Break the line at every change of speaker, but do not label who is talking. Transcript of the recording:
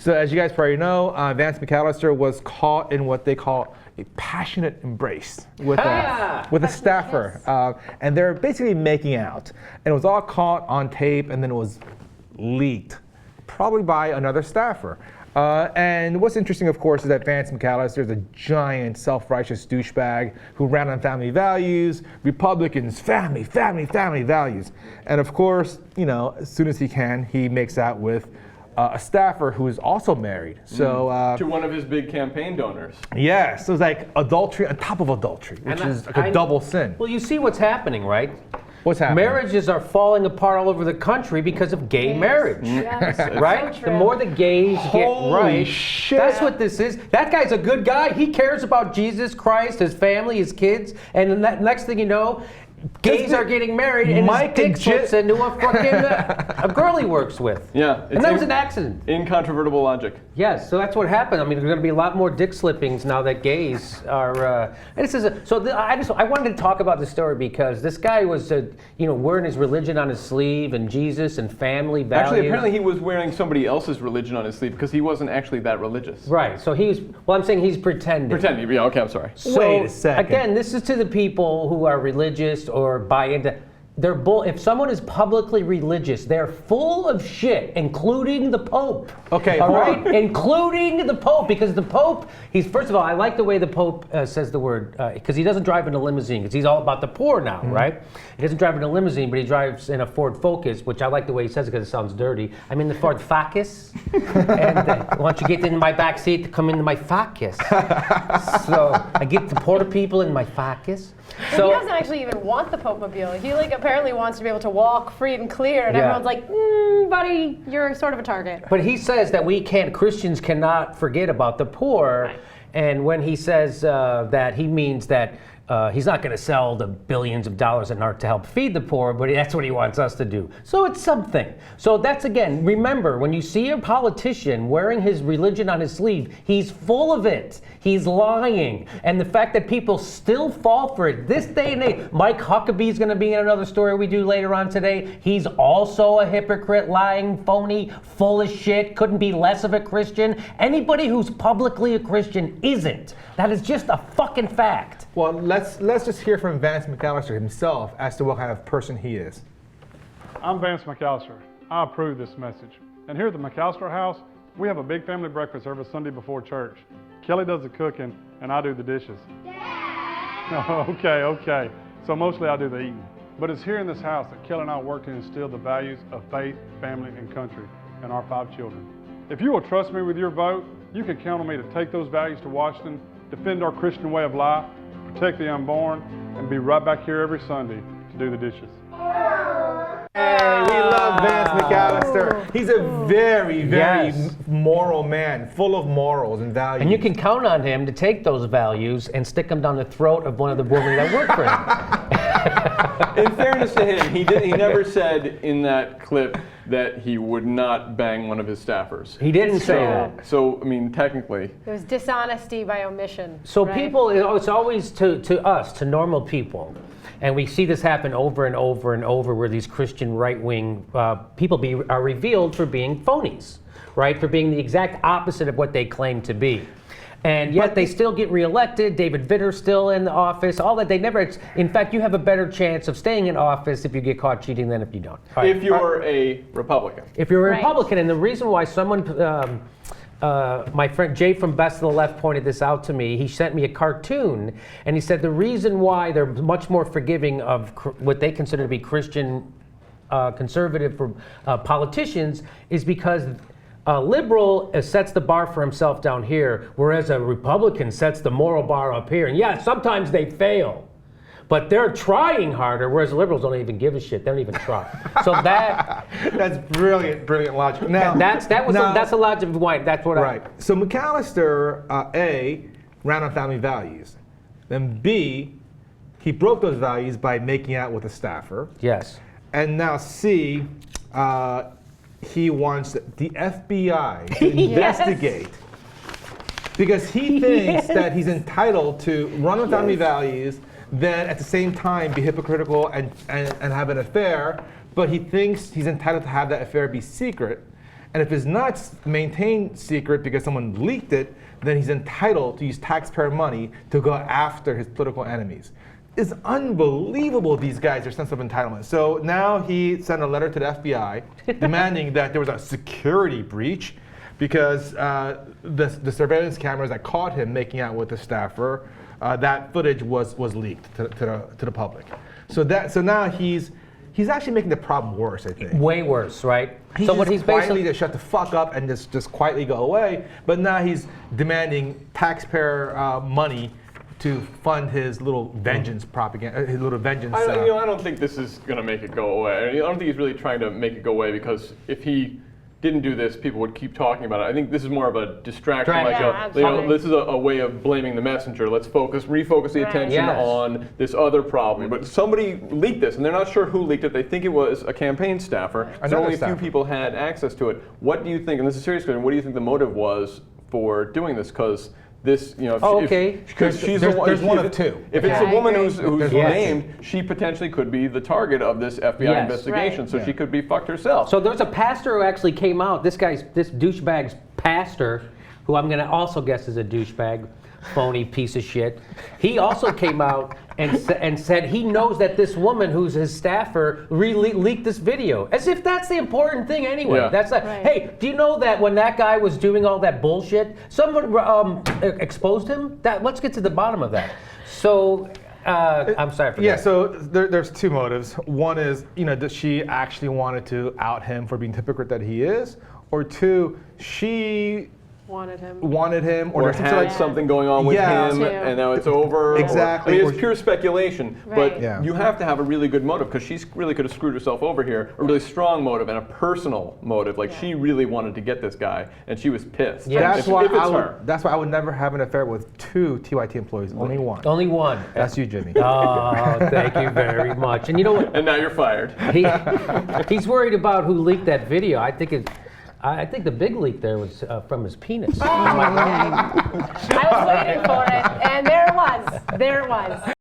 So as you guys probably know, Vance McAllister was caught in what they call a passionate embrace with a staffer. And they're basically making out. And it was all caught on tape and then it was leaked, probably by another staffer. And what's interesting, of course, is that Vance McAllister is a giant self-righteous douchebag who ran on family values, Republicans, family values. And of course, you know, as soon as he can, he makes out with a staffer who is also married. So
to one of his big campaign donors.
Yeah, so it's like adultery on top of adultery, which is like a double sin.
Well, you see what's happening, right?
What's happening?
Marriages are falling apart all over the country because of gay marriage, right?
So
the more the gays get right,
shit.
that's what this is. That guy's a good guy. He cares about Jesus Christ, his family, his kids, and then next thing you know, gays are getting married, and his dick slips into a fucking a girl he works with.
Yeah,
and that was an accident.
Incontrovertible logic.
Yes, so that's what happened. I mean, there's going to be a lot more dick slippings now that gays are. And this is I wanted to talk about this story because this guy was, wearing his religion on his sleeve and Jesus and family values.
Actually, apparently he was wearing somebody else's religion on his sleeve because he wasn't actually that religious.
Right. So he's. Well, I'm saying he's pretending.
Pretending. Yeah. Okay. I'm sorry.
So,
wait a second.
Again, this is to the people who are religious or buy into. If someone is publicly religious, they're full of shit, including the Pope.
Okay,
all right, including the Pope, because the Pope. First of all, I like the way the Pope says the word because he doesn't drive in a limousine because he's all about the poor now, right? He doesn't drive in a limousine, but he drives in a Ford Focus, which I like the way he says it because it sounds dirty. I'm in the Ford Focus, and why don't you get in my back seat to come into my Focus? So I get the poor people in my Focus.
So he doesn't actually even want the Pope-mobile. He apparently wants to be able to walk free and clear, and everyone's like, buddy, you're sort of a target.
But he says that Christians cannot forget about the poor, right. And when he says that, he means that he's not going to sell the billions of dollars in art to help feed the poor, but that's what he wants us to do. So it's something. So that's, again, remember, when you see a politician wearing his religion on his sleeve, he's full of it. He's lying. And the fact that people still fall for it, this day and age, Mike Huckabee's going to be in another story we do later on today. He's also a hypocrite, lying, phony, full of shit, couldn't be less of a Christian. Anybody who's publicly a Christian isn't. That is just a fucking fact.
Well, let's just hear from Vance McAllister himself as to what kind of person he is.
I'm Vance McAllister. I approve this message. And here at the McAllister House, we have a big family breakfast service Sunday before church. Kelly does the cooking, and I do the dishes. Dad! Okay. So mostly I do the eating. But it's here in this house that Kelly and I work to instill the values of faith, family, and country in our 5 children. If you will trust me with your vote, you can count on me to take those values to Washington, defend our Christian way of life, protect the unborn, and be right back here every Sunday to do the dishes.
Hey, we love Vance McAllister. He's a very moral man, full of morals and values.
And you can count on him to take those values and stick them down the throat of one of the women that work for him.
In fairness to him, he never said in that clip that he would not bang one of his staffers.
He didn't say that.
So, I mean, technically.
It was dishonesty by omission.
So
right?
people, it's always to us, to normal people. And we see this happen over and over and over where these Christian right-wing people are revealed for being phonies, right? For being the exact opposite of what they claim to be. And yet they still get reelected. David Vitter's still in the office. All that, they never. In fact, you have a better chance of staying in office if you get caught cheating than if you don't.
If you're a Republican.
If you're a Republican, and the reason why someone, my friend Jay from Best of the Left pointed this out to me. He sent me a cartoon, and he said the reason why they're much more forgiving of what they consider to be Christian conservative politicians is because a liberal sets the bar for himself down here, whereas a Republican sets the moral bar up here. And yeah, sometimes they fail, but they're trying harder, whereas liberals don't even give a shit. They don't even try. So
that's brilliant logic. Now
that's the logic of why. That's what
right. So McAllister, A, ran on family values. Then B, he broke those values by making out with a staffer.
Yes.
And now C, he wants the FBI to investigate because he thinks that he's entitled to run on family values, then at the same time be hypocritical and have an affair, but he thinks he's entitled to have that affair be secret. And if it's not maintained secret because someone leaked it, then he's entitled to use taxpayer money to go after his political enemies. It's unbelievable, these guys, their sense of entitlement. So now he sent a letter to the FBI demanding that there was a security breach because the surveillance cameras that caught him making out with the staffer, that footage was leaked to the public. So now he's actually making the problem worse, I think.
Way worse, right?
So what he's quietly to shut the fuck up and just quietly go away, but now he's demanding taxpayer money to fund his little vengeance propaganda, his little vengeance.
I don't think this is going to make it go away. I don't think he's really trying to make it go away because if he didn't do this, people would keep talking about it. I think this is more of a distraction. This is a way of blaming the messenger. Let's refocus the attention on this other problem. But somebody leaked this, and they're not sure who leaked it. They think it was a campaign staffer. So only a few people had access to it. What do you think, and this is a serious question, what do you think the motive was for doing this? Because this, because
there's one of two.
If it's a woman who's named, she potentially could be the target of this FBI investigation, so she could be fucked herself.
So there's a pastor who actually came out, this douchebag's pastor, who I'm going to also guess is a douchebag, phony piece of shit. He also came out and said he knows that this woman who's his staffer leaked this video. As if that's the important thing anyway.
Yeah.
That's like, hey, do you know that when that guy was doing all that bullshit, someone exposed him? Let's get to the bottom of that. So, I'm sorry for that.
So there's two motives. One is, does she actually wanted to out him for being the hypocrite that he is? Or two, she wanted him, or
had something going on with him, and now it's over.
Exactly.
It's pure speculation, but you have to have a really good motive because she really could have screwed herself over here. A really strong motive and a personal motive, like she really wanted to get this guy, and she was pissed.
Yeah.
That's why I would never have an affair with two TYT employees. Only one.
Only one.
That's you, Jimmy.
Oh, thank you very much. And you know what?
And now you're fired.
He's worried about who leaked that video. I think the big leak there was from his penis.
I was waiting for it, and there it was.